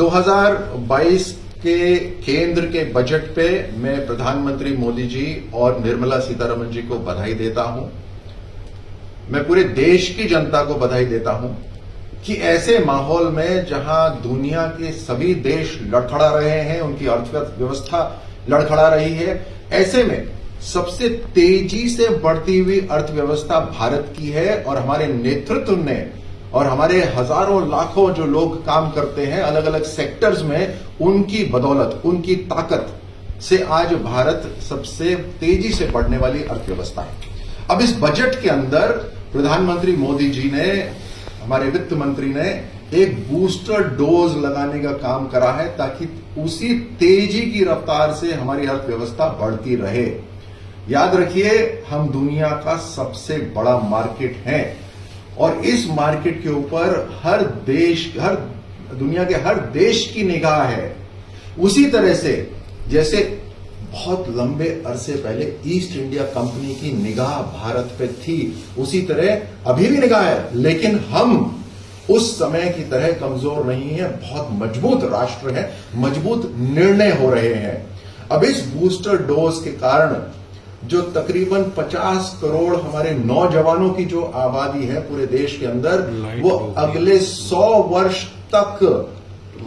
2022 के केंद्र के बजट पे मैं प्रधानमंत्री मोदी जी और निर्मला सीतारमण जी को बधाई देता हूं। मैं पूरे देश की जनता को बधाई देता हूं कि ऐसे माहौल में जहां दुनिया के सभी देश लड़खड़ा रहे हैं, उनकी अर्थव्यवस्था लड़खड़ा रही है, ऐसे में सबसे तेजी से बढ़ती हुई अर्थव्यवस्था भारत की है और हमारे नेतृत्व ने और हमारे हजारों लाखों जो लोग काम करते हैं अलग अलग सेक्टर्स में, उनकी बदौलत, उनकी ताकत से आज भारत सबसे तेजी से बढ़ने वाली अर्थव्यवस्था है। अब इस बजट के अंदर प्रधानमंत्री मोदी जी ने, हमारे वित्त मंत्री ने एक बूस्टर डोज लगाने का काम करा है ताकि उसी तेजी की रफ्तार से हमारी अर्थव्यवस्था बढ़ती रहे। याद रखिए, हम दुनिया का सबसे बड़ा मार्केट है और इस मार्केट के ऊपर दुनिया के हर देश की निगाह है। उसी तरह से जैसे बहुत लंबे अरसे पहले ईस्ट इंडिया कंपनी की निगाह भारत पे थी, उसी तरह अभी भी निगाह है, लेकिन हम उस समय की तरह कमजोर नहीं है, बहुत मजबूत राष्ट्र है, मजबूत निर्णय हो रहे हैं। अब इस बूस्टर डोज के कारण जो तकरीबन 50 करोड़ हमारे नौजवानों की जो आबादी है पूरे देश के अंदर, वो अगले 100 वर्ष तक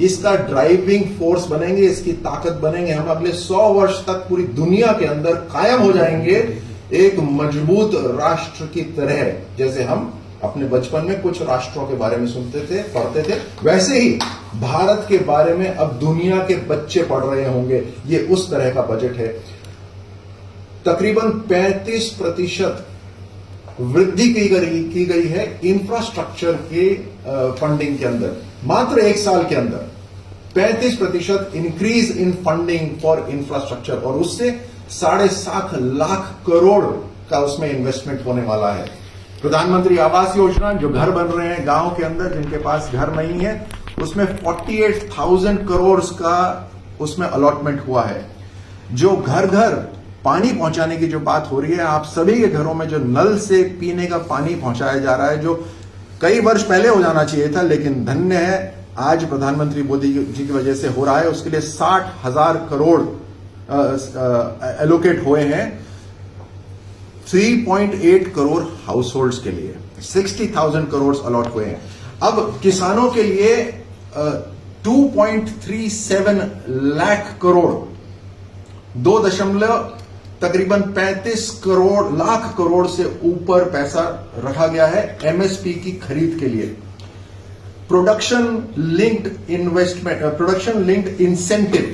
इसका ड्राइविंग फोर्स बनेंगे, इसकी ताकत बनेंगे। हम अगले 100 वर्ष तक पूरी दुनिया के अंदर कायम हो जाएंगे एक मजबूत राष्ट्र की तरह। जैसे हम अपने बचपन में कुछ राष्ट्रों के बारे में सुनते थे, पढ़ते थे, वैसे ही भारत के बारे में अब दुनिया के बच्चे पढ़ रहे होंगे। ये उस तरह का बजट है। तकरीबन 35% वृद्धि की गई है इंफ्रास्ट्रक्चर के फंडिंग के अंदर। मात्र एक साल के अंदर 35% increase in funding for infrastructure, और उससे 7.5 लाख करोड़ का उसमें इन्वेस्टमेंट होने वाला है। प्रधानमंत्री आवास योजना, जो घर बन रहे हैं गांव के अंदर जिनके पास घर नहीं है, उसमें 48,000 करोड़ का उसमें अलॉटमेंट हुआ है। जो घर घर पानी पहुंचाने की जो बात हो रही है, आप सभी के घरों में जो नल से पीने का पानी पहुंचाया जा रहा है, जो कई वर्ष पहले हो जाना चाहिए था, लेकिन धन्य है आज प्रधानमंत्री मोदी जी की वजह से हो रहा है। उसके लिए 60,000 करोड़ एलोकेट हुए हैं। 3.8 करोड़ हाउस होल्ड्स के लिए 60,000 करोड़ अलॉट हुए हैं। अब किसानों के लिए 2.37 लाख करोड़, तकरीबन 35 लाख करोड़ से ऊपर पैसा रखा गया है एमएसपी की खरीद के लिए। Production linked incentive.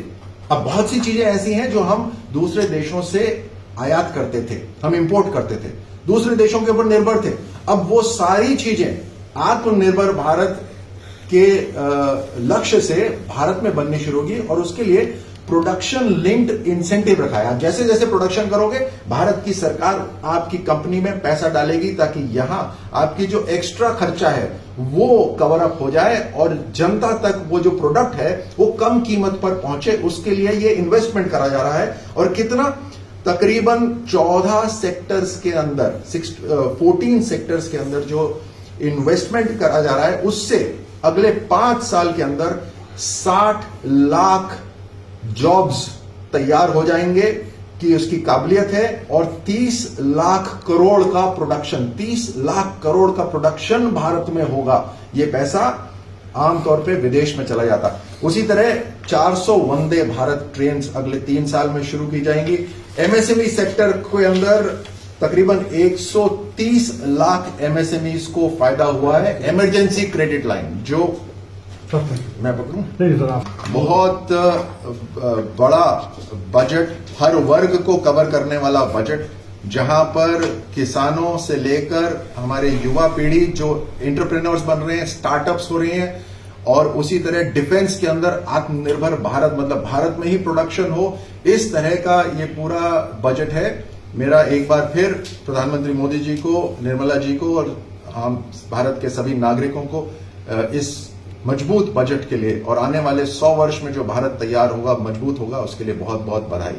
अब बहुत सी चीजें ऐसी हैं जो हम दूसरे देशों से आयात करते थे, हम इंपोर्ट करते थे, दूसरे देशों के ऊपर निर्भर थे। अब वो सारी चीजें आत्मनिर्भर भारत के लक्ष्य से भारत में बननी शुरू होगी और उसके लिए प्रोडक्शन लिंक्ड इंसेंटिव रखा है। जैसे जैसे प्रोडक्शन करोगे, भारत की सरकार आपकी कंपनी में पैसा डालेगी ताकि यहां आपकी जो एक्स्ट्रा खर्चा है वो कवर अप हो जाए और जनता तक वो जो प्रोडक्ट है वो कम कीमत पर पहुंचे। उसके लिए ये इन्वेस्टमेंट करा जा रहा है। और कितना? तकरीबन 14 सेक्टर्स के अंदर, 14 सेक्टर्स के अंदर जो इन्वेस्टमेंट करा जा रहा है, उससे अगले 5 साल के अंदर 60 लाख जॉब्स तैयार हो जाएंगे कि उसकी काबिलियत है। और 30 लाख करोड़ का प्रोडक्शन भारत में होगा। ये पैसा आमतौर पे विदेश में चला जाता। उसी तरह 400 वंदे भारत ट्रेन अगले 3 साल में शुरू की जाएंगी। एमएसएमई सेक्टर के अंदर तकरीबन 130 लाख एमएसएमईज को फायदा हुआ है। इमरजेंसी क्रेडिट लाइन, जो मैं पकड़ूं, बहुत बड़ा बजट, हर वर्ग को कवर करने वाला बजट, जहां पर किसानों से लेकर हमारे युवा पीढ़ी जो एंटरप्रेन्योर्स बन रहे हैं, स्टार्टअप्स हो रहे हैं, और उसी तरह डिफेंस के अंदर आत्मनिर्भर भारत, मतलब भारत में ही प्रोडक्शन हो, इस तरह का ये पूरा बजट है। मेरा एक बार फिर प्रधानमंत्री मोदी जी को, निर्मला जी को और हम भारत के सभी नागरिकों को इस मजबूत बजट के लिए और आने वाले 100 वर्ष में जो भारत तैयार होगा, मजबूत होगा, उसके लिए बहुत बहुत बधाई।